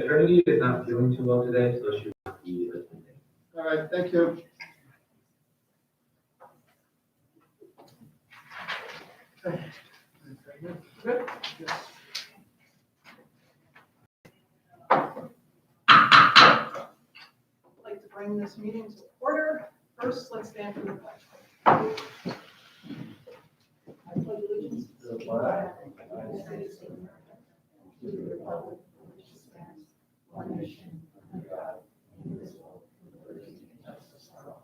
Maternity is not feeling too well today, so she will not be attending. All right, thank you. Okay. Good? Yes. I'd like to bring this meeting to order. First, let's stand for the pledge. I pledge allegiance to the flag of the United States of America, to the republic for which it stands, one nation, under God, indivisible, with liberty and justice for all.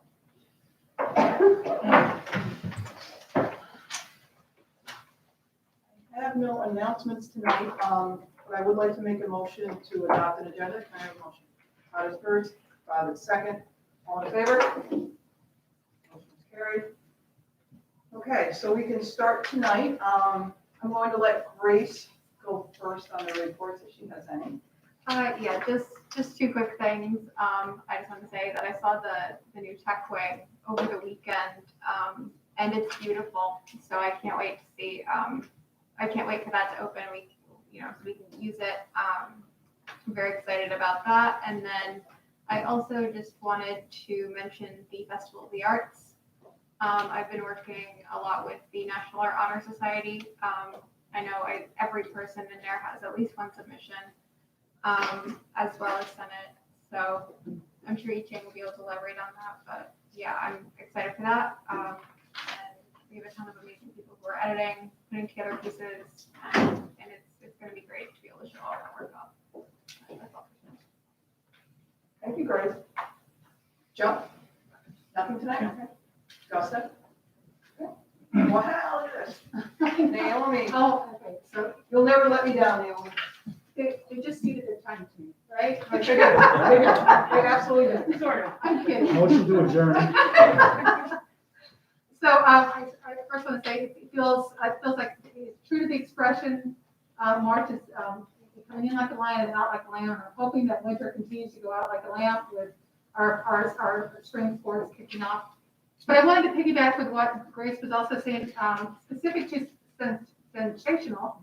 I have no announcements tonight, but I would like to make a motion to adopt an agenda. Can I have a motion? Todd is first, Bob is second. All in favor? Motion is carried. Okay, so we can start tonight. I'm going to let Grace go first on the reports if she has any. Yeah, just two quick things. I just want to say that I saw the new tech wing over the weekend, and it's beautiful. So I can't wait to see. I can't wait for that to open. So we can use it. I'm very excited about that. And then I also just wanted to mention the Festival of the Arts. I've been working a lot with the National Art Honor Society. I know every person in there has at least one submission. As well as Senate. So I'm sure Yi-Ching will be able to elaborate on that, but yeah, I'm excited for that. And we have a ton of amazing people who are editing, putting together pieces, and it's going to be great to be able to show all that work off. That's all for tonight. Thank you, Grace. Joe? Nothing tonight? Okay. Justin? Okay. Wow, look at this. Naomi. Oh, okay, so You'll never let me down, Naomi. they just needed their time to me, right? They did. They absolutely did. Sort of, I'm kidding. Motion to adjourn. So, I first want to say, it feels like it's true to the expression, March is, coming in like a lion and out like a lamb. I'm hoping that winter continues to go out like a lamb with our spring sports kicking off. But I wanted to piggyback with what Grace was also saying, specific to sensational,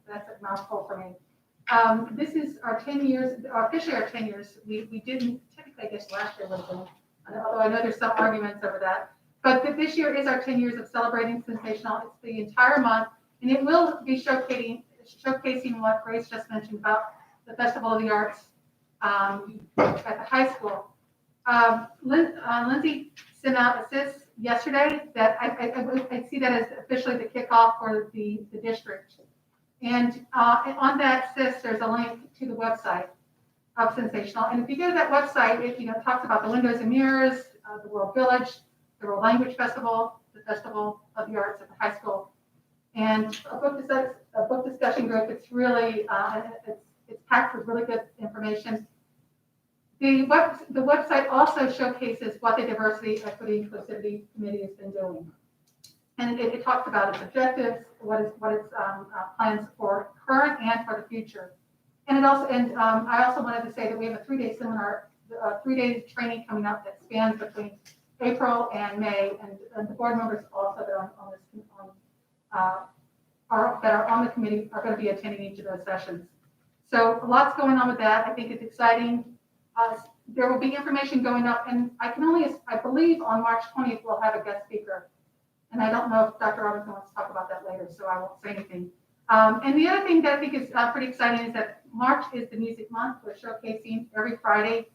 that's a mouthful for me. This is our 10 years, officially our 10 years. We didn't, technically, I guess last year would have been, although I know there's some arguments over that. But this year is our 10 years of celebrating Sensational. It's the entire month, and it will be showcasing what Grace just mentioned about the Festival of the Arts at the high school. Lindsay sent out a CIS yesterday that I see that as officially the kickoff for the district. And on that CIS, there's a link to the website of Sensational. And if you go to that website, it talks about the Windows and Mirrors, the World Village, the World Language Festival, the Festival of the Arts at the high school, and a book discussion group. It's really it's packed with really good information. The website also showcases what the Diversity, Equity, Inclusivity Committee has been doing. And it talks about its objectives, what its plans for current and for the future. And I also wanted to say that we have a 3-day seminar, 3-day training coming up that spans between April and May, and the board members also that are on the committee are going to be attending each of those sessions. So lots going on with that. I think it's exciting. There will be information going up, and I believe on March 20th we'll have a guest speaker. And I don't know if Dr. Robinson wants to talk about that later, so I won't say anything. And the other thing that I think is pretty exciting is that March is the music month. We're showcasing every Friday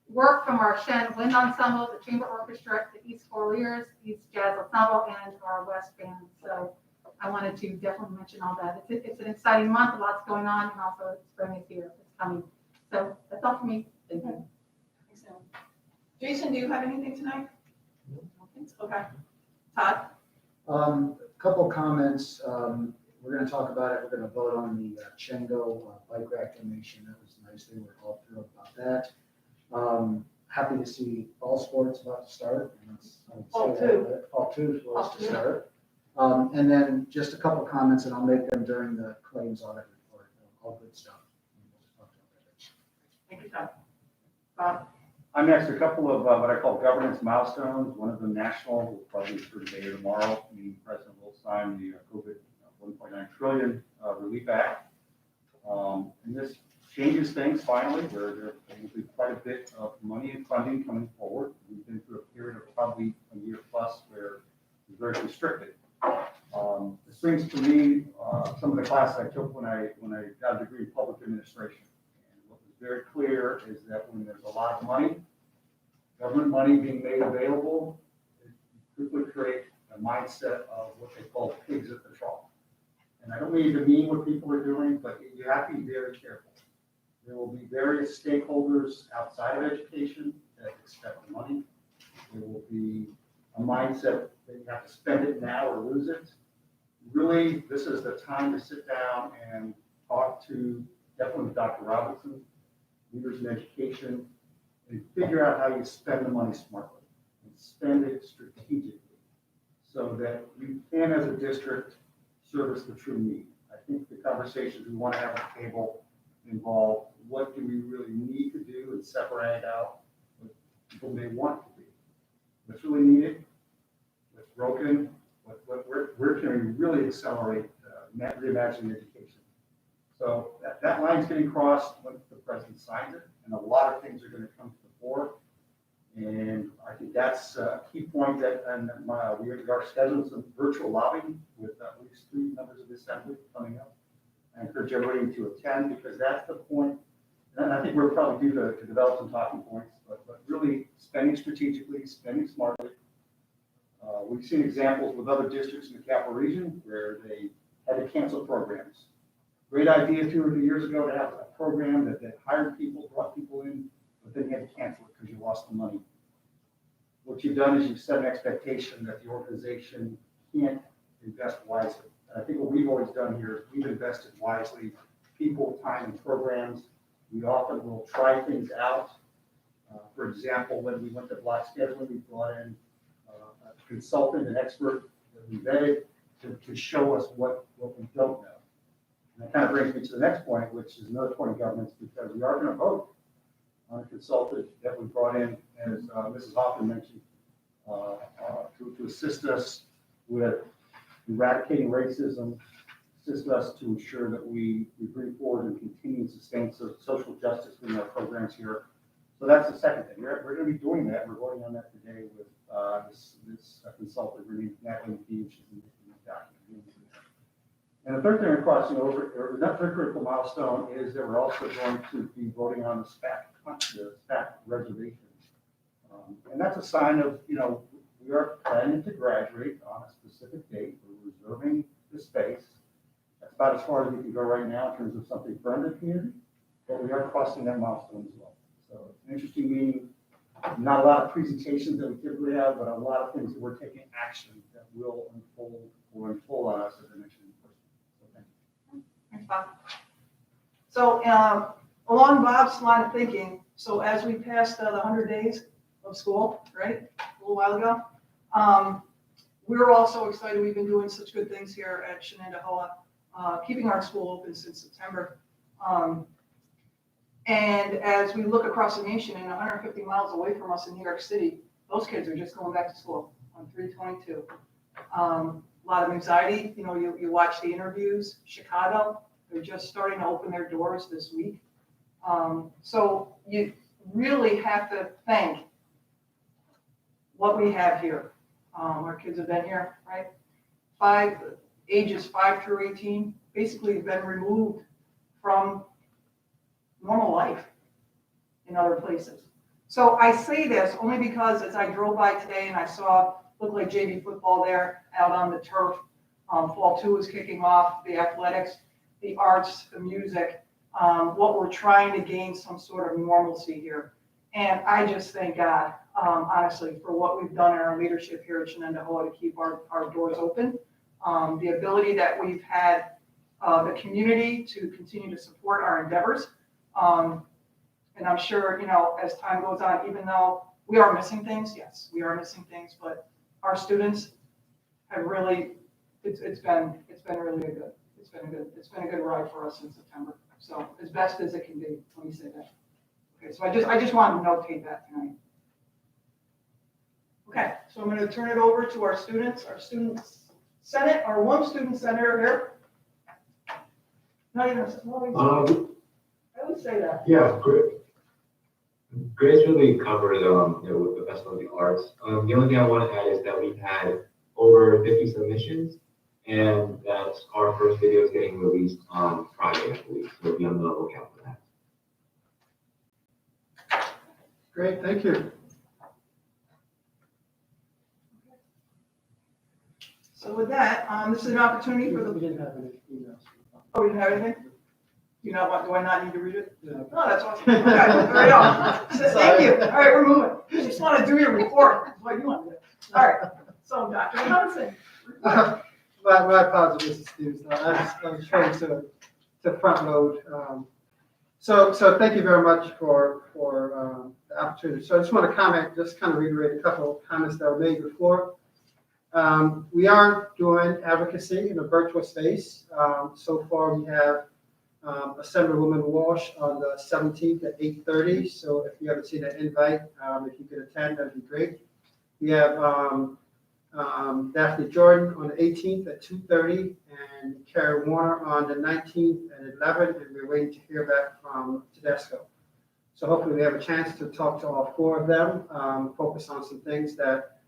work from our Shen Wind Ensemble, the Chamber Orchestra, the East Foliers, East Jazz Ensemble, and our West Band. So I wanted to definitely mention all that. It's an exciting month, lots going on, and also spring is here, it's coming. So that's all for me. Thank you. Thanks, Naomi. Jason, do you have anything tonight? Okay. Todd? Couple comments. We're going to talk about it. We're going to vote on the Chengo bike rack donation. That was nice. They were all thrilled about that. Happy to see fall sports about to start. Fall two. Fall 2 is supposed to start. And then just a couple comments, and I'll make them during the claims audit report. All good stuff. Thank you, Todd. Bob? I'm next a couple of what I call governance milestones. One of them national, will probably be for today or tomorrow. President will sign the COVID 1.9 trillion relief act. And this changes things finally, where there will be quite a bit of money and funding coming forward. We've been through a period of probably a year plus where it's very constricted. This brings to me some of the classes I took when I got a degree in public administration. And what was very clear is that when there's a lot of money, government money being made available, it quickly creates a mindset of what they call pigs at the trough. And I don't mean to mean what people are doing, but you have to be very careful. There will be various stakeholders outside of education that expect money. There will be a mindset that you have to spend it now or lose it. Really, this is the time to sit down and talk to, definitely Dr. Robinson, leaders in education, and figure out how you spend the money smartly and spend it strategically so that you can, as a district, service the true need. I think the conversations we want to have at the table involve what do we really need to do and separate out what people may want to do. What's really needed, what's broken, where can we really accelerate reimagining education. So that line's getting crossed once the president signs it, and a lot of things are going to come to the fore. And I think that's a key point that, and we are scheduling some virtual lobbying with at least 3 members of the assembly coming up. I encourage everybody to attend because that's the point. And I think we're probably due to develop some talking points, but really spending strategically, spending smartly. We've seen examples with other districts in the capital region where they had to cancel programs. Great idea 2 or 3 years ago to have a program that hired people, brought people in, but then you had to cancel it because you lost the money. What you've done is you've set an expectation that the organization can't invest wisely. And I think what we've always done here is we've invested wisely, people, time, and programs. We often will try things out. For example, when we went to block scheduling, we brought in a consultant, an expert that we vetted to show us what we don't know. And that kind of brings me to the next point, which is another point of governance, because we are going to vote on a consultant that we brought in, as Mrs. Hoffman mentioned, to assist us with eradicating racism, assist us to ensure that we bring forward and continue and sustain social justice in our programs here. So that's the second thing. We're going to be doing that. We're voting on that today with this consultant, Natalie McKee, she's in the document. And the third thing we're crossing over, or the third critical milestone, is that we're also going to be voting on the SPAC reservation. And that's a sign of, we are planning to graduate on a specific date. We're reserving the space. That's about as far as we can go right now in terms of something for the community, but we are crossing that milestone as well. So it's an interesting meeting. Not a lot of presentations that we typically have, but a lot of things that we're taking action that will unfold on us, as I mentioned in person. So thank you. Thanks, Bob. So along Bob's line of thinking, so as we passed the 100 days of school, right, a little while ago, we're also excited. We've been doing such good things here at Shenendehowa, keeping our school open since September. And as we look across the nation and 150 miles away from us in New York City, those kids are just going back to school on 3/22. A lot of anxiety. You watch the interviews. Chicago, they're just starting to open their doors this week. So you really have to thank what we have here. Our kids have been here, right? Ages 5 through 18, basically have been removed from normal life in other places. So I say this only because as I drove by today and I saw, looked like JV football there out on the turf. Fall 2 is kicking off, the athletics, the arts, the music, what we're trying to gain some sort of normalcy here. And I just thank God, honestly, for what we've done in our leadership here at Shenendehowa to keep our doors open. The ability that we've had the community to continue to support our endeavors. And I'm sure, as time goes on, even though we are missing things, yes, we are missing things, but our students have really, it's been really good. It's been a good ride for us in September. So as best as it can be, let me say that. Okay, so I just wanted to notate that tonight. Okay, so I'm going to turn it over to our student senate, our one student senator here. No, you know, I would say that. Yeah, great. Grace really covered, with the Festival of the Arts. The only thing I want to add is that we've had over 50 submissions, and that our first video is getting released on Friday, I believe. So be on the lookout for that. Great, thank you. So with that, this is an opportunity for We the, didn't have any emails. oh, we didn't have anything? Do you not want, do I not need to read it? No. No, that's awesome. Okay, there we go. So thank you. All right, we're moving. You just want to do your report. That's what you want to do. All right, so Dr. Johnson. My apologies, Mr. Stevens. I was trying to front load. So thank you very much for the opportunity. So I just want to comment, just kind of reiterate a couple of comments that were made before. We are doing advocacy in a virtual space. So far, we have Assemblywoman Walsh on the 17th at 8:30. So if you haven't seen that invite, if you could attend, that'd be great. We have Daphne Jordan on the 18th at 2:30 and Carrie Warner on the 19th at 11, and we're waiting to hear back from Tedesco. So hopefully we have a chance to talk to all four of them, focus on some things that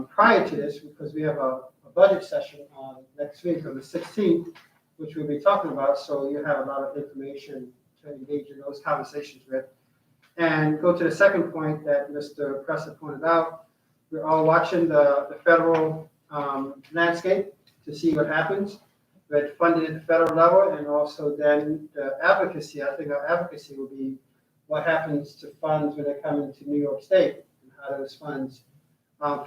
prior to this, because we have a budget session on next week on the 16th, which we'll be talking about, so you have a lot of information to engage in those conversations with. And go to the second point that Mr. Presser pointed out. We're all watching the federal landscape to see what happens. With funding at the federal level and also then the advocacy. I think our advocacy will be what happens to funds when they come into New York State and how those funds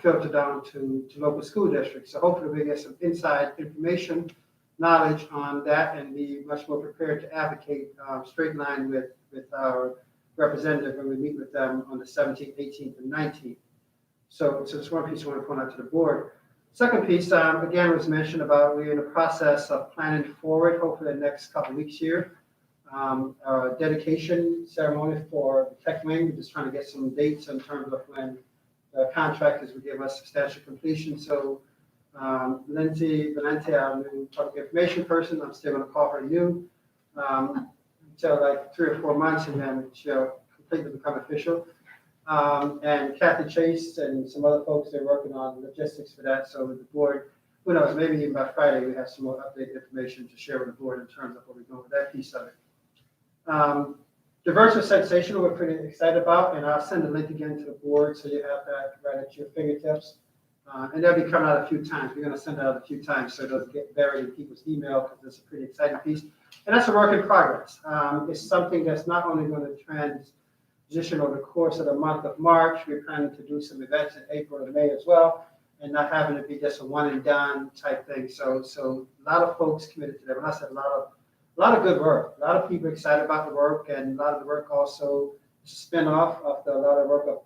filter down to local school districts. So hopefully we get some inside information, knowledge on that, and be much more prepared to advocate straight line with our representative when we meet with them on the 17th, 18th, and 19th. So it's one piece I want to point out to the board. Second piece, again, was mentioned about we're in the process of planning forward, hopefully the next couple of weeks here. Dedication ceremony for the tech wing. We're just trying to get some dates in terms of when the contractors will give us substantial completion. So Lindsay Valente, our new public information person, I'm still going to call her new until like 3 or 4 months, and then she'll completely become official. And Kathy Chase and some other folks, they're working on logistics for that. So with the board, who knows, maybe even by Friday, we have some more updated information to share with the board in terms of what we're doing with that piece of it. Diverse or sensational, we're pretty excited about, and I'll send the link again to the board so you have that right at your fingertips. And that'll be coming out a few times. We're going to send it out a few times so it doesn't get buried in people's email because it's a pretty exciting piece. And that's a work in progress. It's something that's not only going to transition over the course of the month of March. We're planning to do some events in April and May as well, and not having it be just a one and done type thing. So a lot of folks committed to that. When I said a lot of good work, a lot of people excited about the work, and a lot of the work also is a spin-off of a lot of work of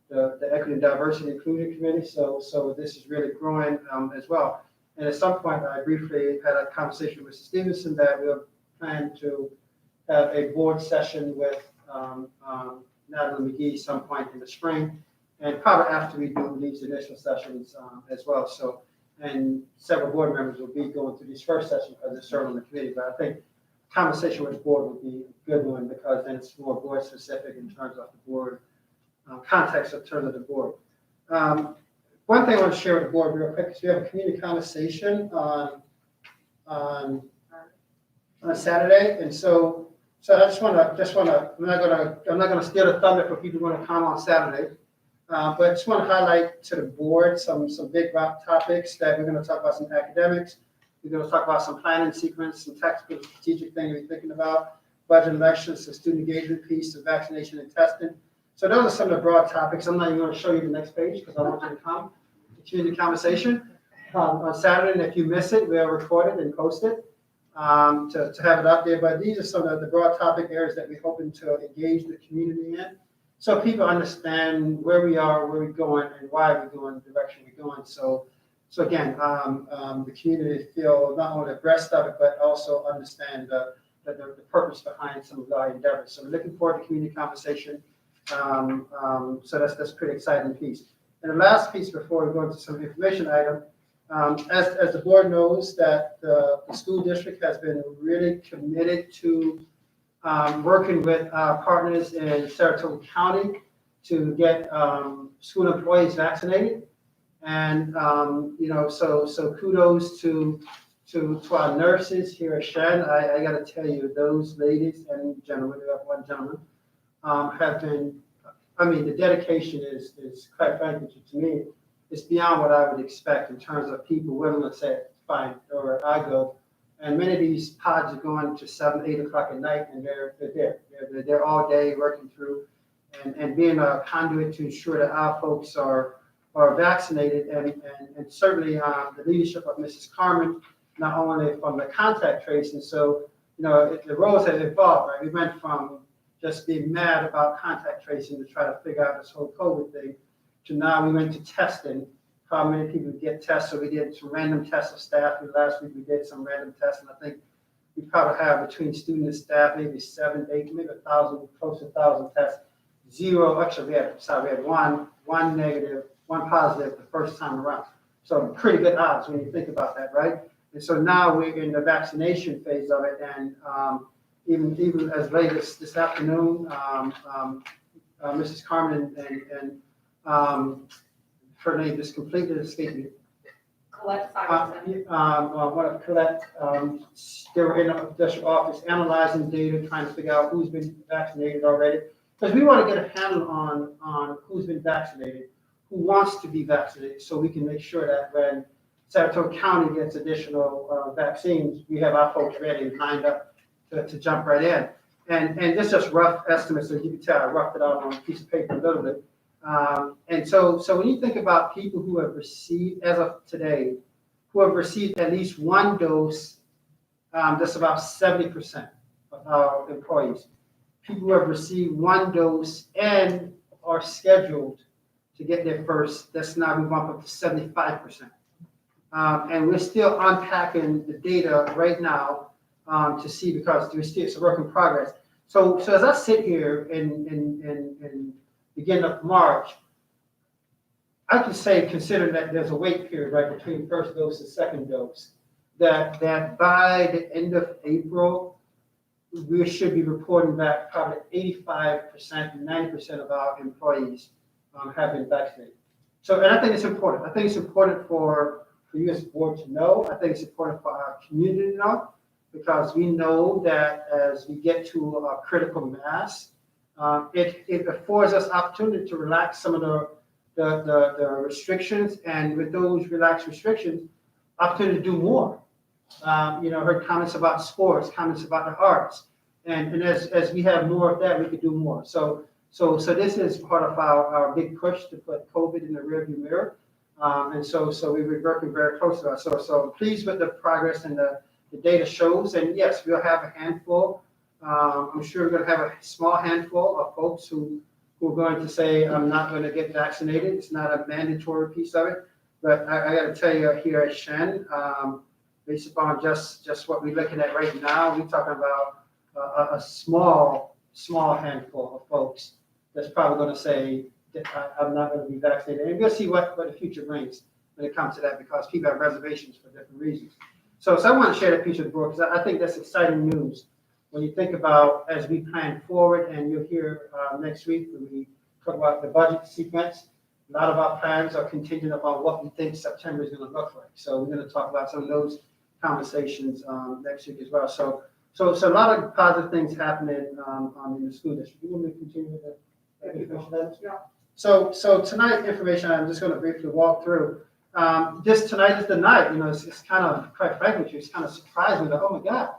the Equity and Diversity Inclusion Committee. So this is really growing as well. And at some point, I briefly had a conversation with Mr. Stevenson that we'll plan to have a board session with Natalie McGee some point in the spring, and probably after we do these initial sessions as well. So, and several board members will be going through these first sessions because they're serving on the committee. But I think conversation with the board would be a good one because then it's more board specific in terms of the board context in terms of the board. One thing I want to share with the board real quick is we have a community conversation on Saturday, and so I just want to. I'm not gonna steal the thunder for people who want to come on Saturday, but I just want to highlight to the board some big topics that we're going to talk about. Some academics. We're going to talk about some planning sequence, some tactical, strategic things we're thinking about, budget elections, the student engagement piece, the vaccination and testing. So those are some of the broad topics. I'm not even going to show you the next page because I want you to come to community conversation on Saturday. And if you miss it, we'll record it and post it. To have it out there, but these are some of the broad topic areas that we're hoping to engage the community in, so people understand where we are, where we're going, and why we're going the direction we're going. So again, the community feel not only abreast of it, but also understand the purpose behind some of our endeavors. So we're looking forward to community conversation. So that's a pretty exciting piece. And the last piece before we go into some information item. As the board knows that the school district has been really committed to working with our partners in Saratoga County to get school employees vaccinated. And, so kudos to our nurses here at Shen. I gotta tell you, those ladies and gentlemen, we have one gentleman, have been, the dedication is quite frankly, to me, it's beyond what I would expect in terms of people willing to say, fine, or I go. And many of these pods are going to 7, 8 o'clock at night, and they're there. They're there all day working through and being a conduit to ensure that our folks are vaccinated. And certainly the leadership of Mrs. Carmen, not only from the contact tracing. So, the roles have evolved, right? We went from just being mad about contact tracing to try to figure out this whole COVID thing, to now we went to testing, how many people get tested. So we did some random tests of staff. Last week we did some random tests, and I think we probably have between student and staff, maybe 7, 8, maybe 1,000, close to 1,000 tests. Zero, actually we had one negative, one positive the first time around. So pretty good odds when you think about that, right? And so now we're in the vaccination phase of it, and even as late as this afternoon, Mrs. Carmen and her name just completely escaped me. Colette Simonson. One of Colette, they were in the district office analyzing data, trying to figure out who's been vaccinated already. Because we want to get a handle on who's been vaccinated, who wants to be vaccinated, so we can make sure that when Saratoga County gets additional vaccines, we have our folks ready, lined up to jump right in. And this is just rough estimates, so you can tell I roughed it out on a piece of paper a little bit. And so when you think about people who have received, as of today, who have received at least one dose, that's about 70% of our employees. People who have received one dose and are scheduled to get their first, that's now we bump up to 75%. And we're still unpacking the data right now to see, because it's a work in progress. So as I sit here in beginning of March, I can say, considering that there's a wait period right between first dose and second dose, that by the end of April, we should be reporting back probably 85% and 90% of our employees have been vaccinated. So, and I think it's important. I think it's important for you as a board to know. I think it's important for our community to know, because we know that as we get to a critical mass, it affords us opportunity to relax some of the restrictions, and with those relaxed restrictions, opportunity to do more. Heard comments about sports, comments about the arts, and as we have more of that, we could do more. So this is part of our big push to put COVID in the rearview mirror, and so we were working very close to that. So I'm pleased with the progress, and the data shows, and yes, we'll have a handful. I'm sure we're going to have a small handful of folks who are going to say, I'm not going to get vaccinated. It's not a mandatory piece of it. But I got to tell you, here at Shen, based upon just what we're looking at right now, we're talking about a small handful of folks that's probably going to say, I'm not going to be vaccinated. And we'll see what the future brings when it comes to that, because people have reservations for different reasons. So I want to share that piece with the board, because I think that's exciting news when you think about, as we plan forward, and you'll hear next week when we talk about the budget sequence, a lot of our plans are contingent upon what we think September is going to look like. So we're going to talk about some of those conversations next week as well. So a lot of positive things happening in the school district. You want me to continue with the information? Yeah. So tonight information, I'm just going to briefly walk through. Just tonight is the night. It's kind of, quite frankly, it's kind of surprising that, oh my God,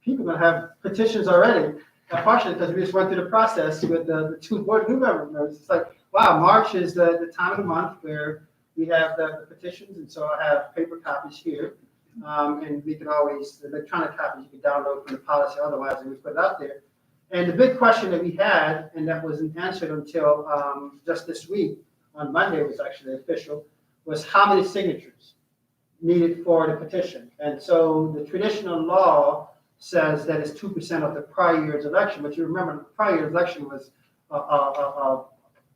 people are going to have petitions already. Partially because we just went through the process with the 2 board new member members. It's like, wow, March is the time of the month where we have the petitions, and so I have paper copies here. And we can always, the electronic copies you can download from the policy otherwise, and we put it out there. And the big question that we had, and that wasn't answered until just this week, on Monday it was actually official, was how many signatures needed for the petition. And so the traditional law says that it's 2% of the prior year's election, but you remember the prior year's election was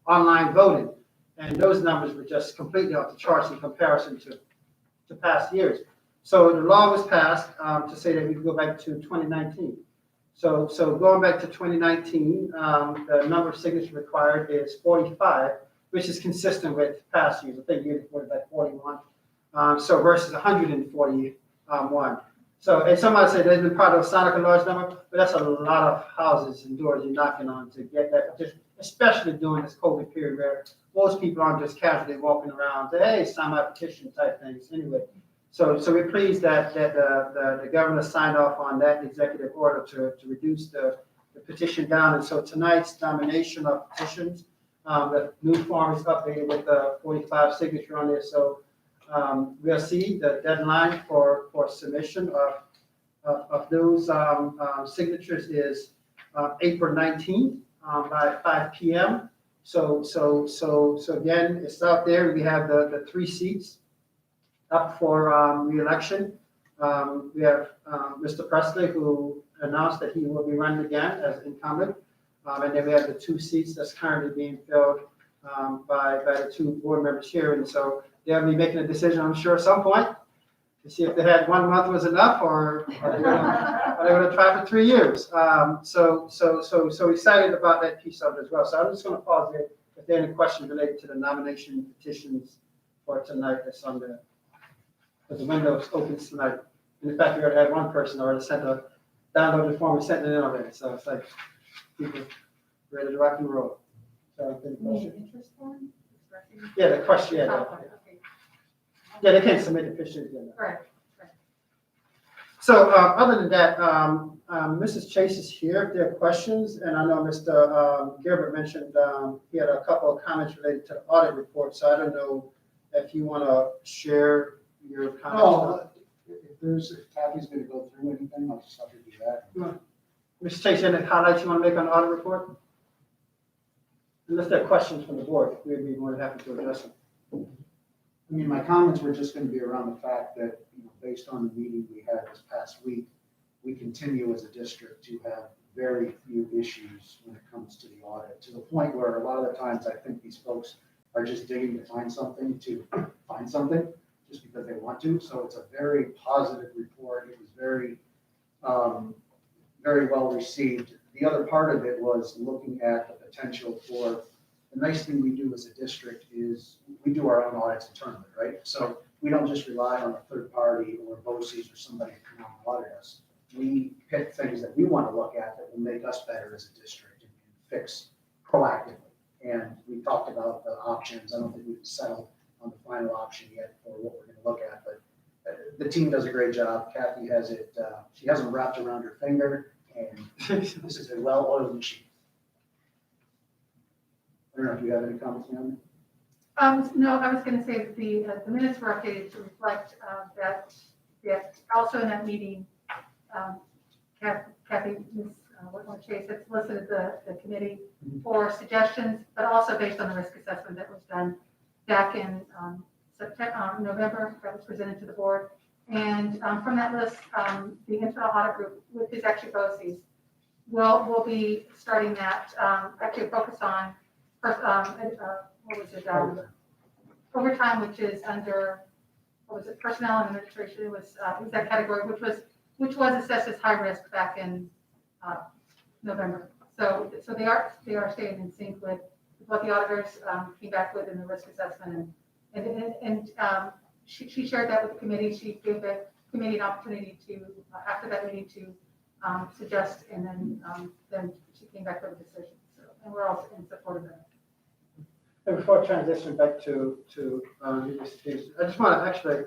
online voting, and those numbers were just completely off the charts in comparison to past years. So the law was passed to say that we could go back to 2019. So going back to 2019, the number of signatures required is 45, which is consistent with past years. I think year before it was like 41. So versus 141. So, and somebody said they've been proud of Sonic a large number, but that's a lot of houses and doors you're knocking on to get that, just especially during this COVID period where most people aren't just casually walking around, say, hey, sign my petition type things anyway. So we're pleased that the governor signed off on that executive order to reduce the petition down. And so tonight's nomination of petitions, the new form is updated with the 45 signature on there. So we'll see the deadline for submission of those signatures is April 19th by 5 p.m. So again, it's out there. We have the 3 seats up for re-election. We have Mr. Presley, who announced that he will be running again as incumbent. And then we have the 2 seats that's currently being filled by the 2 board members here. And so they'll be making a decision, I'm sure, at some point to see if they had 1 month was enough or they're going to try for 3 years. So excited about that piece of it as well. So I'm just going to pause there if there are any questions related to the nomination petitions for tonight that's on the window opens tonight. And in fact, we already had 1 person already sent a downloaded form and sent it in already. So it's like people ready to rock and roll. So any questions? Interest form? Yeah, the question, yeah. Okay. Yeah, they can't submit the petitions. Right. So other than that, Mrs. Chase is here if there are questions. And I know Mr. Gilbert mentioned he had a couple of comments related to the audit report. So I don't know if you want to share your comments. If Kathy's going to go through anything, I'll just have to do that. Mrs. Chase, any highlights you want to make on the audit report? Unless there are questions from the board, we'd be more than happy to address them. I mean, my comments were just going to be around the fact that, based on the meeting we had this past week, we continue as a district to have very few issues when it comes to the audit, to the point where a lot of the times I think these folks are just digging to find something just because they want to. So it's a very positive report. It was very, very well received. The other part of it was looking at the potential for, the nice thing we do as a district is we do our own audits internally, right? So we don't just rely on a third party or BOCES or somebody to come out and audit us. We pick things that we want to look at that will make us better as a district and fix proactively. And we talked about the options. I don't think we've settled on the final option yet for what we're going to look at, but the team does a great job. Kathy has it, she has them wrapped around her finger, and this is a well-oiled machine. I don't know if you have any comments, Naomi? No, I was going to say that the minutes were updated to reflect that also in that meeting, Kathy, Ms. Whitmore Chase had solicited the committee for suggestions, but also based on the risk assessment that was done back in November, that was presented to the board. And from that list, the internal audit group, which is actually BOCES, will be starting that, actually focus on, what was it, overtime, which is under, personnel and administration. It was that category, which was assessed as high risk back in November. So they are staying in sync with what the auditors came back with in the risk assessment, and she shared that with the committee. She gave the committee an opportunity to, after that meeting, to suggest, and then she came back with a decision. So, and we're also in support of that. And before I transition back to I just want to actually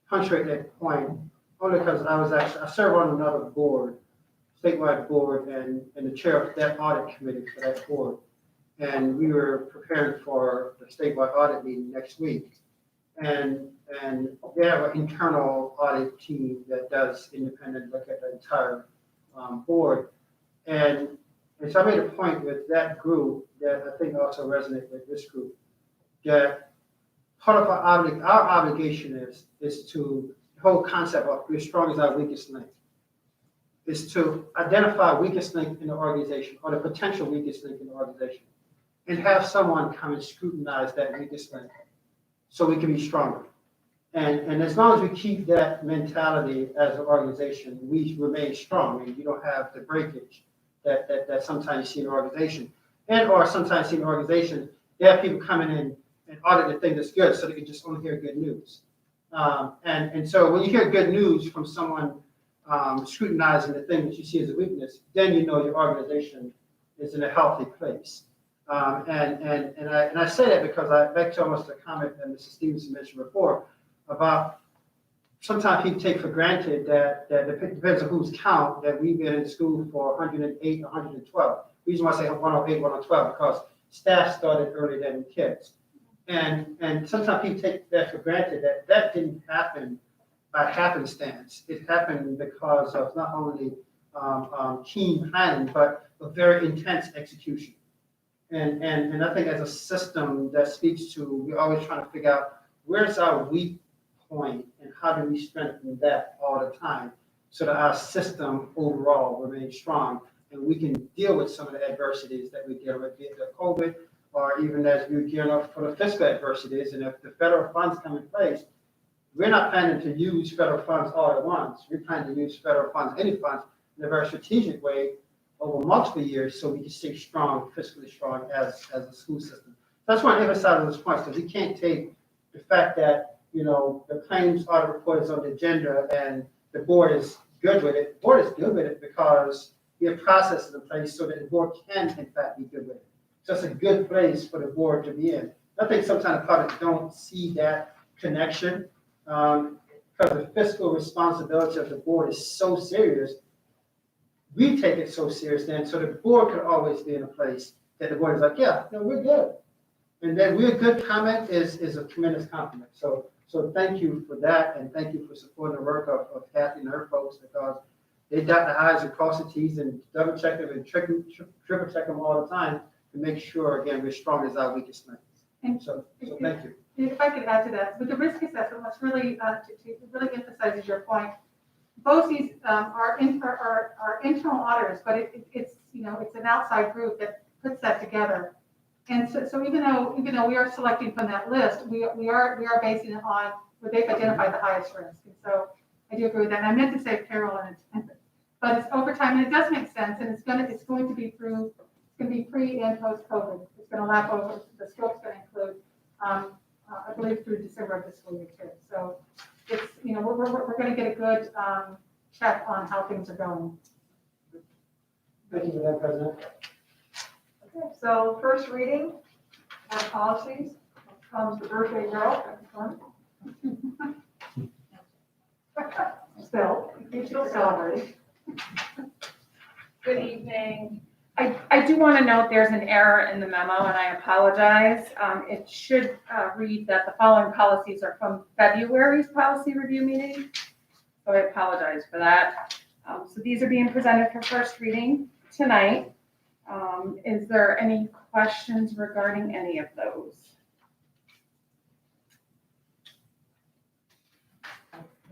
punctuate that point, only because I serve on another board, statewide board, and the chair of that audit committee for that board. And we were preparing for the statewide audit meeting next week. And they have an internal audit team that does independent look at the entire board. And so I made a point with that group that I think also resonates with this group, that part of our obligation is to, the whole concept of we're strong as our weakest link, is to identify weakest link in the organization or the potential weakest link in the organization and have someone come and scrutinize that weakest link so we can be stronger. And as long as we keep that mentality as an organization, we remain strong and you don't have the breakage that sometimes you see in an organization. And or sometimes see in an organization, they have people coming in and audit the thing that's good so they can just only hear good news. And so when you hear good news from someone scrutinizing the thing that you see as a weakness, then you know your organization is in a healthy place. And I say that because back to almost a comment that Mrs. Stevenson mentioned before about sometimes people take for granted that it depends on whose count that we've been in school for 108, 112. The reason why I say 108, 112 because staff started earlier than kids. And sometimes people take that for granted that didn't happen by happenstance. It happened because of not only keen planning, but a very intense execution. And I think as a system that speaks to, we're always trying to figure out where's our weak point and how do we strengthen that all the time so that our system overall remains strong and we can deal with some of the adversities that we deal with, be it the COVID or even as we gear up for the fiscal adversities. And if the federal funds come in place, we're not planning to use federal funds all at once. We're planning to use federal funds, any funds, in a very strategic way over multiple years so we can stay strong, fiscally strong as a school system. So I just want to emphasize those points because we can't take the fact that, the claims audit report is on the agenda and the board is good with it. The board is good with it because we have processes in place so that the board can in fact be good with it. So it's a good place for the board to be in. I think sometimes the public don't see that connection because the fiscal responsibility of the board is so serious. We take it so serious then, so the board could always be in a place that the board is like, yeah, no, we're good. And then we're good comment is a tremendous compliment. So thank you for that, and thank you for supporting the work of Kathy and her folks because they dot the I's and cross the T's and double check them and triple check them all the time to make sure, again, we're strong as our weakest link. And So thank you. if I could add to that, with the risk assessment, what's really, to really emphasizes your point, BOCES are internal auditors, but it's an outside group that puts that together. And so even though we are selecting from that list, we are basing it on where they've identified the highest risk. And so I do agree with that. And I meant to say peril but it's over time, and it does make sense. And it's going to be pre and post COVID. It's going to lap over. The scope's going to include, I believe, through December of this school year too. So it's we're going to get a good check on how things are going. Thank you for that, President. Okay, so first reading of policies comes the birthday girl. Still, you still celebrating. Good evening. I do want to note there's an error in the memo, and I apologize. It should read that the following policies are from February's policy review meeting. So I apologize for that. So these are being presented for first reading tonight. Is there any questions regarding any of those?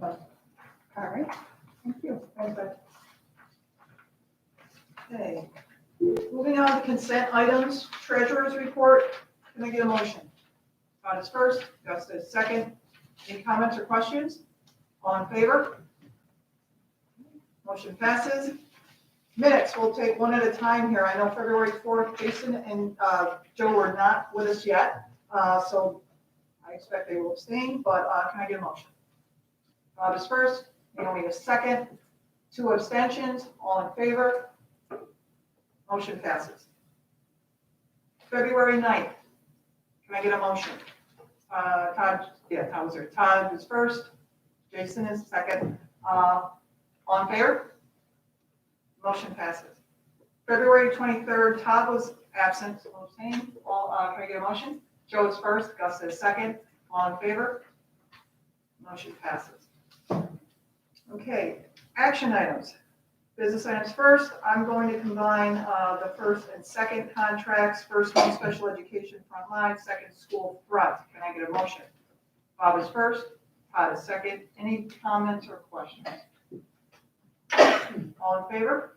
All right. Thank you. Okay, moving on to consent items, treasurer's report. Can I get a motion? Todd is first, Gus is second. Any comments or questions? All in favor? Motion passes. Minutes, we'll take one at a time here. I know February 4th, Jason and Joe were not with us yet, so I expect they will abstain, but can I get a motion? Todd is first, Naomi is second, 2 abstentions, all in favor? Motion passes. February 9th, can I get a motion? Todd was there. Todd is first, Jason is second, all in favor? Motion passes. February 23rd, Todd was absent, so abstained. Can I get a motion? Joe is first, Gus is second. All in favor? Motion passes. Okay, action items. Business items first. I'm going to combine the first and second contracts. First one, special education frontline, second school front. Can I get a motion? Bob is first, Todd is second. Any comments or questions? All in favor?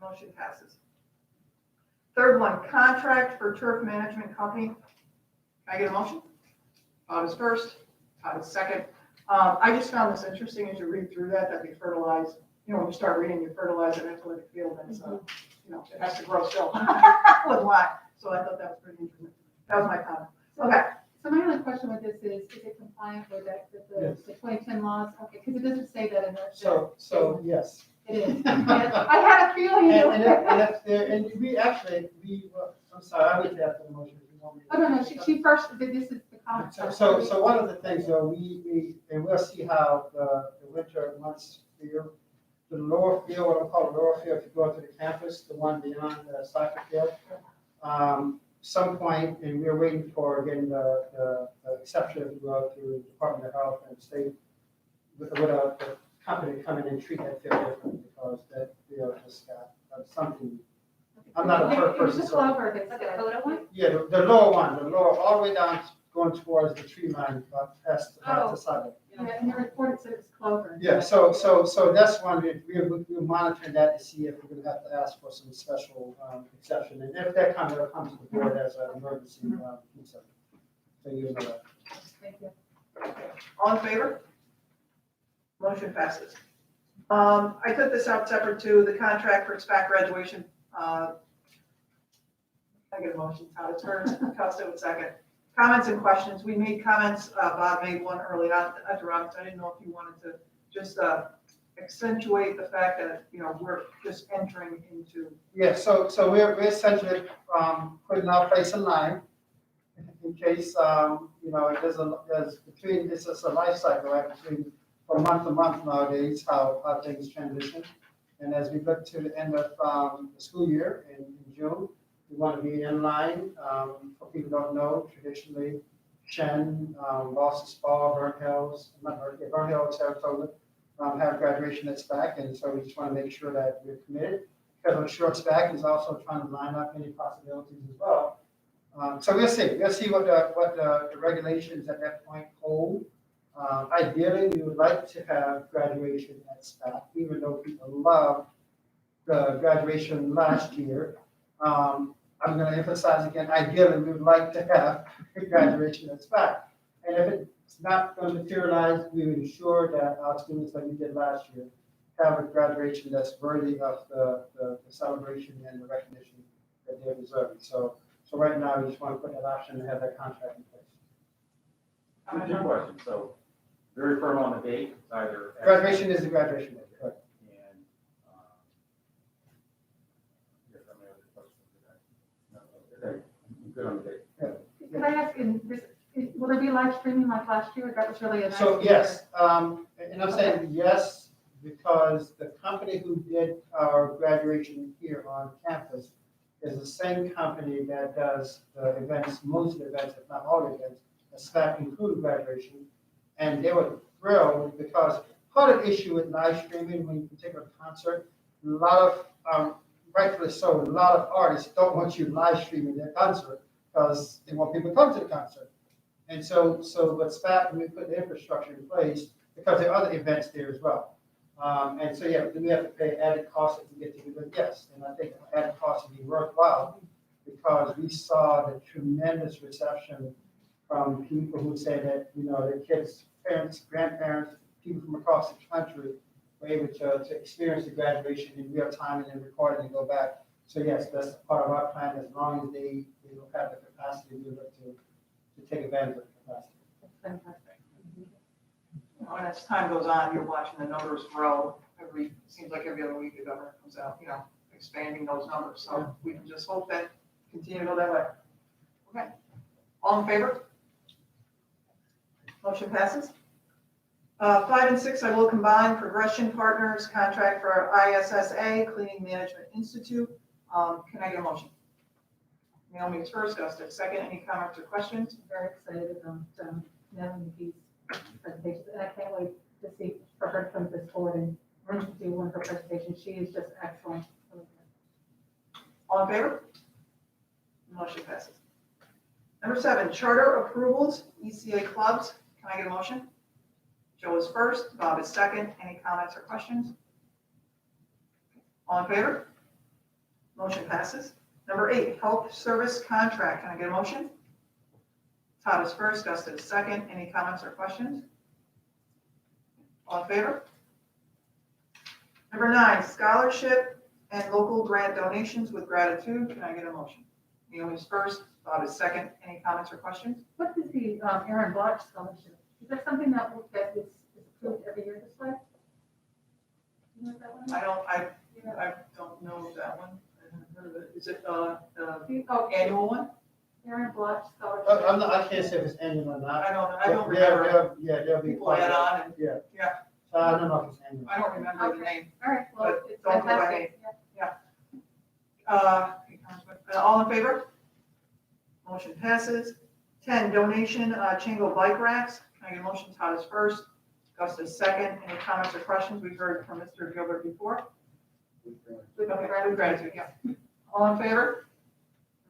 Motion passes. Third one, contract for turf management company. Can I get a motion? Bob is first, Todd is second. I just found this interesting as you read through that we fertilize, when you start reading, you fertilize an athletic field and it's, it has to grow still with lime. So I thought that was pretty interesting. That was my comment. Okay. So my only question with this is it compliant with the 2010 laws? Okay, because it doesn't say that in there. So, yes. It is. I had a feeling you And would. and we actually, I'm sorry, I would have the motion if you want me to. Oh, no, she first, this is the comment. So one of the things, though, and we'll see how the winter months feel. The lower field, what I call the lower field, if you go to the campus, the one beyond the soccer field, some point, and we're waiting for, again, the exception to go to the Department of Health and State with a company come in and treat that field differently because that field just got something. I'm not a It was person. the so- clover that's. The photo one? Yeah, the lower one, all the way down, going towards the tree line, past the sidewalk. Yeah, and the report said it's clover. Yeah, so that's one, we're monitoring that to see if we're gonna have to ask for some special exception. And if that comes, it'll come to the board as an emergency exception. So you know that. Thank you. All in favor? Motion passes. I took this out separate to the contract for SPAC graduation. I get a motion, Todd, it's first, Costa with second. Comments and questions. We made comments, Bob made one early on at the Roberts. I didn't know if you wanted to just accentuate the fact that, we're just entering into. Yeah, so we're essentially putting our place in line in case, it's just a life cycle, right, between from month to month nowadays, how things transition. And as we look to the end of the school year in June, we want to be in line. For people who don't know, traditionally, Shen, Ross's Spa, Burnt Hills, Saratoga, have graduation that's back. And so we just want to make sure that we're committed. Because on short SPAC is also trying to line up any possibilities as well. So we'll see what the regulations at that point hold. Ideally, we would like to have graduation at SPAC, even though people love the graduation last year. I'm going to emphasize again, ideally, we would like to have a graduation at SPAC. And if it's not going to materialize, we would ensure that our students, like we did last year, have a graduation that's worthy of the celebration and the recognition that they're deserving. So right now, we just want to put that option and have that contract in place. Two questions, so very firm on the date, it's either. Graduation is the graduation date, correct? And, yes, I may have a question. No, okay, I'm good on the date. Can I ask, will there be live streaming like last year? That was really a nice. So feature. yes, and I'm saying yes, because the company who did our graduation here on campus is the same company that does the events, most of the events, if not all the events, the SPAC including graduation. And they were thrilled because part of the issue with live streaming when you take a concert, a lot of, rightfully so, a lot of artists don't want you live streaming their concert because they want people to come to the concert. And so with SPAC, we put the infrastructure in place because there are other events there as well. And so, yeah, we have to pay added costs to get to do it, yes. And I think the added costs would be worthwhile because we saw the tremendous reception from people who say that, their kids, parents, grandparents, people from across the country were able to experience the graduation in real time and then record it and go back. So yes, that's part of our plan. As long as they have the capacity, we look to take advantage of the capacity. That's fantastic. And as time goes on, you're watching the numbers grow. Seems like every other week the governor comes out, expanding those numbers. So we can just hope that continue to go that way. Okay. All in favor? Motion passes. 5 and 6, I will combine Progression Partners contract for ISSA Cleaning Management Institute. Can I get a motion? Naomi's first, Gusta second. Any comments or questions? Very excited about Melanie B's presentation, and I can't wait to see for her to come this forward and do one of her presentations. She is just excellent. All in favor? Motion passes. Number 7, charter approvals, ECA clubs. Can I get a motion? Joe is first, Bob is second. Any comments or questions? All in favor? Motion passes. Number 8, health service contract. Can I get a motion? Todd is first, Gus is second. Any comments or questions? All in favor? Number 9, scholarship and local grant donations with gratitude. Can I get a motion? Naomi is first, Bob is second. Any comments or questions? What is the Aaron Bloch scholarship? Is that something that is approved every year this way? You know that one? I don't know that one. I haven't heard of it. Is it annual one? Aaron Bloch scholarship. I can't say if it's annual or not. I don't remember. There'll be. People add on and, Yeah. yeah, So I don't know if it's annual. I don't remember the name. All right, well, But it's don't go by fantastic. All in favor? Motion passes. 10, donation, Chingo bike racks. Can I get a motion? Todd is first, Gus is second. Any comments or questions? We've heard from Mr. Gilbert before. Okay, with gratitude, yeah. All in favor?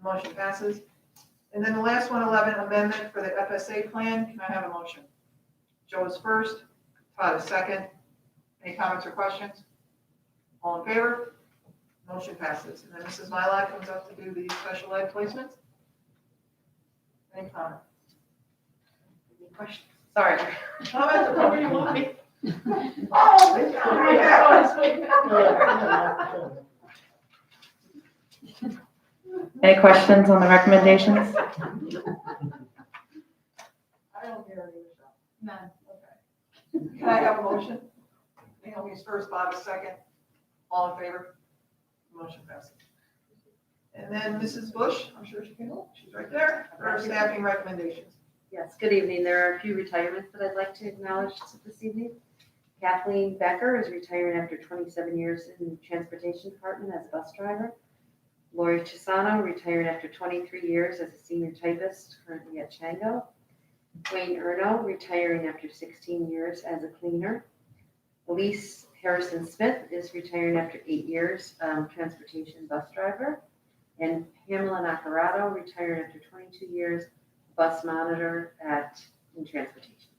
Motion passes. And then the last one, 11, amendment for the FSA plan. Can I have a motion? Joe is first, Todd is second. Any comments or questions? All in favor? Motion passes. And then Mrs. Mylak comes up to do the special ed placements. Any comment? Any questions? Sorry. Comments or whatever you want me? Any questions on the recommendations? I don't hear any. None. Okay. Can I have a motion? Naomi's first, Bob is second. All in favor? Motion passes. And then Mrs. Bush, I'm sure she can, she's right there, her staffing recommendations. Yes, good evening. There are a few retirements that I'd like to acknowledge this evening. Kathleen Becker is retiring after 27 years in the transportation department as a bus driver. Lori Chisano retired after 23 years as a senior typist, currently at Shenendehowa. Wayne Erno retiring after 16 years as a cleaner. Elise Harrison Smith is retiring after 8 years, transportation bus driver. And Pamela Nacarado retired after 22 years, bus monitor in transportation.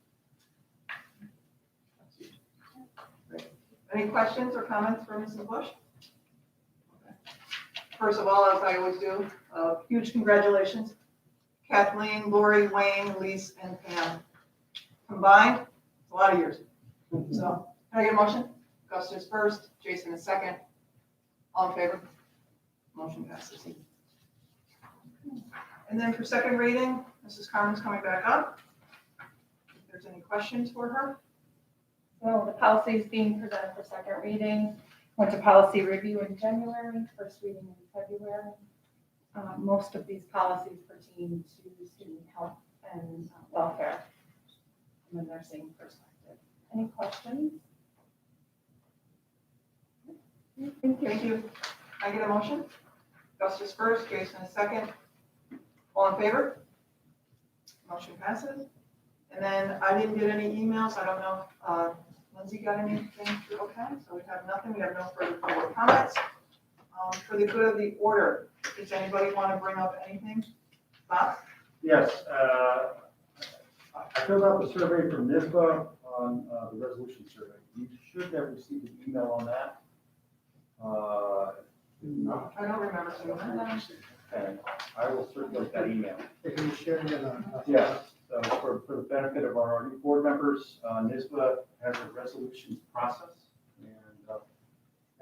Any questions or comments for Mrs. Bush? Okay. First of all, as I always do, huge congratulations. Kathleen, Lori, Wayne, Lise, and Pam. Combined, it's a lot of years. So, can I get a motion? Gus is first, Jason is second. All in favor? Motion passes. And then for second reading, Mrs. Carmen's coming back up. If there's any questions for her. So the policy is being presented for second reading. Went to policy review in January, first reading in February. Most of these policies pertain to student health and welfare from a nursing perspective. Any questions? Thank you. Thank you. Can I get a motion? Gus is first, Jason is second. All in favor? Motion passes. And then I didn't get any emails. I don't know if Lindsay got anything. Okay, so we have nothing. We have no further public comments. For the good of the order, does anybody want to bring up anything? Bob? Yes, I filled out the survey from NISBA on the resolution survey. You should have received an email on that. No. I don't remember seeing that. Okay, I will circulate that email. If you share it, Yes, so for the benefit of our new board members, NISBA has a resolutions process. And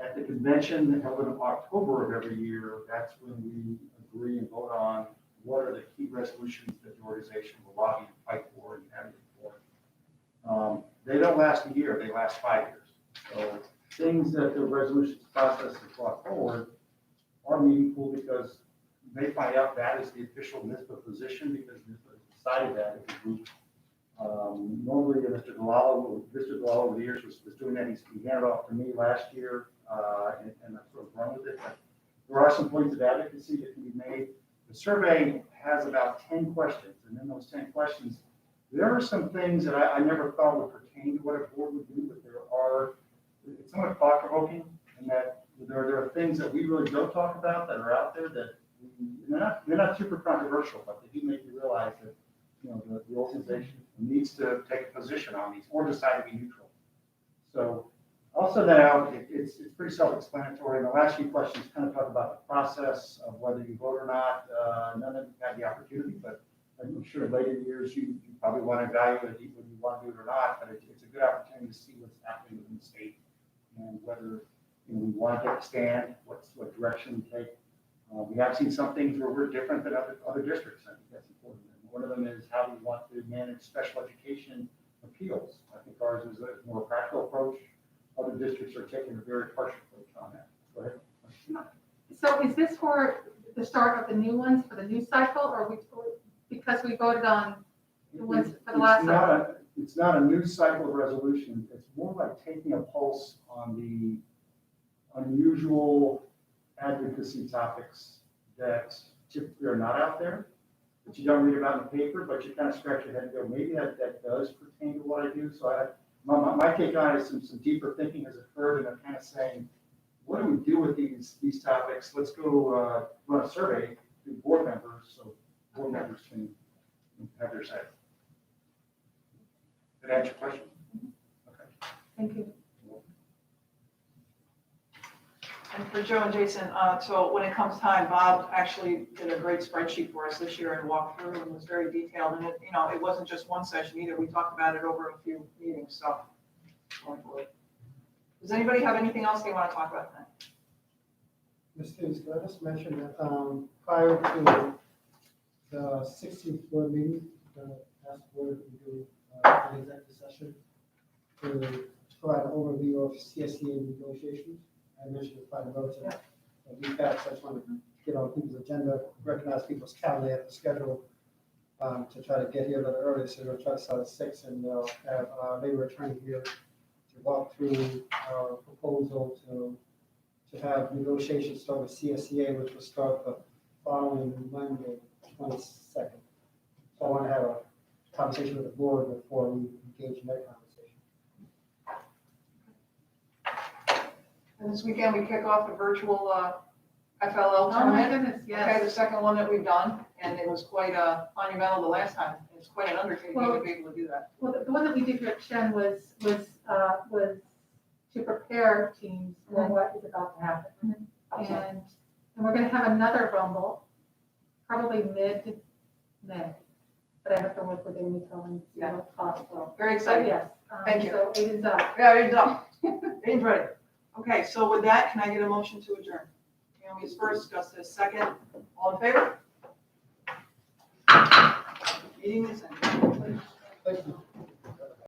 at the convention held in October of every year, that's when we agree and vote on what are the key resolutions that the organization will lobby and fight for and advocate for. They don't last a year, they last 5 years. So things that the resolutions process has brought forward are meaningful because they find out that is the official NISBA position because NISBA has decided that as a group. Normally, Mr. Galalo over the years was doing that. He handed off to me last year, and I sort of run with it. But there are some points of advocacy that can be made. The survey has about 10 questions, and in those 10 questions, there are some things that I never thought would pertain to what a board would do, but it's somewhat thought-provoking, and that there are things that we really don't talk about that are out there that they're not super controversial, but they do make you realize that the organization needs to take a position on these or decide to be neutral. So I'll send that out. It's pretty self-explanatory. And the last few questions kind of talk about the process of whether you vote or not. None of them had the opportunity, but I'm sure in later years, you probably want to evaluate whether you want to do it or not, but it's a good opportunity to see what's happening within the state and whether, we want to take a stand, what direction we take. We have seen some things where we're different than other districts. I think that's important. And one of them is how we want to manage special education appeals. I think ours is a more practical approach. Other districts are taking a very partial approach on that. Go ahead. So is this for the start of the new ones, for the new cycle, or because we voted on the ones for the last cycle? It's not a new cycle of resolution. It's more like taking a pulse on the unusual advocacy topics that typically are not out there, that you don't read about in the paper, but you kind of scratch your head and go, maybe that does pertain to what I do. So my take on it is some deeper thinking has occurred, and I'm kind of saying, what do we do with these topics? Let's go run a survey to board members so board members can have their say. Did that answer your question? Okay. Thank you. And for Joe and Jason, so when it comes time, Bob actually did a great spreadsheet for us this year and walked through and was very detailed. And it wasn't just one session either. We talked about it over a few meetings, so. Going forward. Does anybody have anything else they want to talk about tonight? Ms. Davis, could I just mention that prior to the 16th board meeting, asked the board to do an executive session to provide an overview of CSEA negotiations. I mentioned it quite a bit to be fast. I just want to get on people's agenda, recognize people's calendar, they have to schedule to try to get here a little early. So we'll try to start at 6 and they'll have our labor attorney here to walk through our proposal to have negotiations start with CSEA, which will start the following Monday, 22nd. So I want to have a conversation with the board before we engage in that conversation. And this weekend, we kick off the virtual FLL Oh my tournament. goodness, Okay, the yes. second one that we've done, and it was quite monumental the last time. It's quite an undertaking to be able to do that. Well, the one that we did here at Shen was to prepare teams for what is about to happen. And we're gonna have another Rumble, probably mid-May. But I have to work with Amy Cohen, see what's possible. Very So exciting. yes. Thank you. So it is up. Yeah, it's up. It's ready. Okay, so with that, can I get a motion to adjourn? Naomi's first, Gus is second. All in favor? Meeting is ended. Thank you.